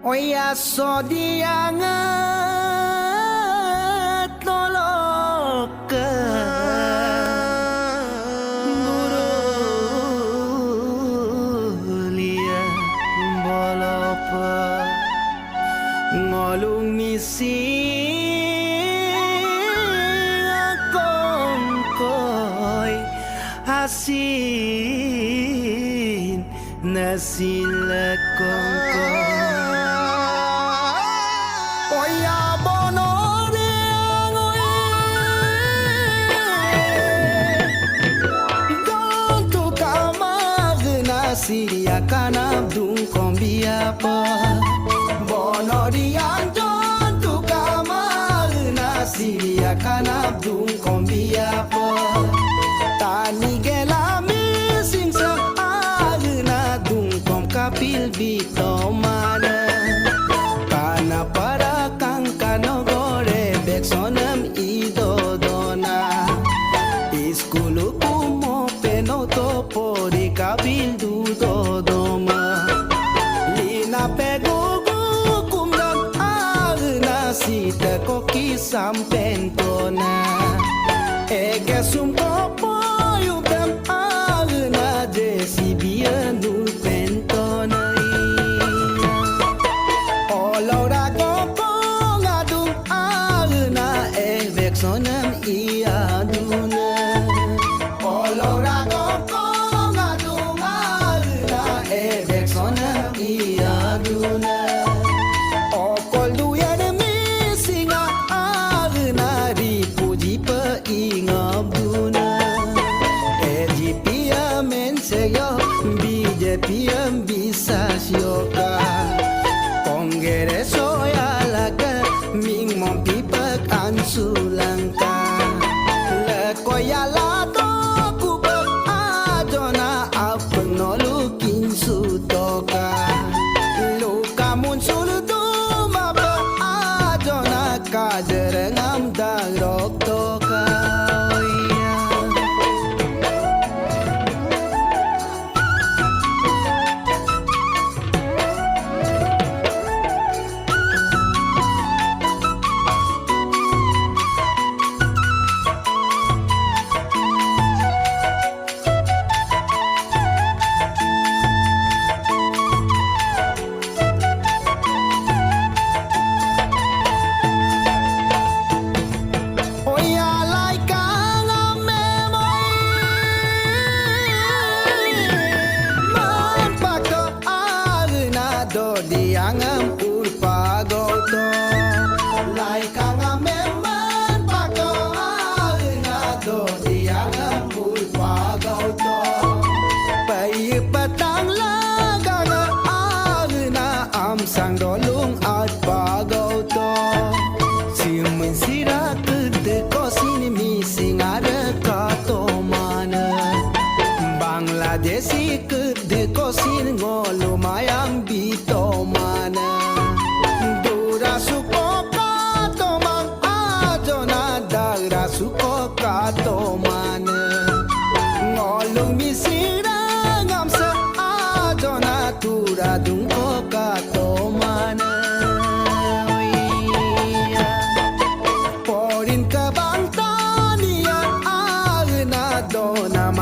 Oya sodiangat tolok ke murulia bolopa ngolung misi kongkoi asin nasila kongkoi. Oya bono Dontu kamar nasiria kanab dung kombia pa bono dian dontu kamar nasiria kanab dung kombia pa tani gelami sing sa agna dung kom kapil bitomana kana para kanogore beksonam idodona iskulu kumo penoto pori kabil dudodoma lina pegugu kumdan agna sita koki sampentona ege sumko poyutam agna desibia nul pentona olora sonam iaduna olora gopong adumala evek sonam iaduna okol duyan misinga agna ripuji pa ingabduna ejipia menseyo bijepia bisa syoka kongere soyalaga ming mompipak ansulangka lekoyala to kubak adona apenolukin sutoka luka muncul dumaba adona kajerengam darok toka. Diangam urpagoto lai kanga memang pago agna do diangam urpagoto pai patang lagana agna am sang dolung at pagoto simin sirat de kosin mi singara kato mana Bangladesi de kosin ngolo mayang bito mana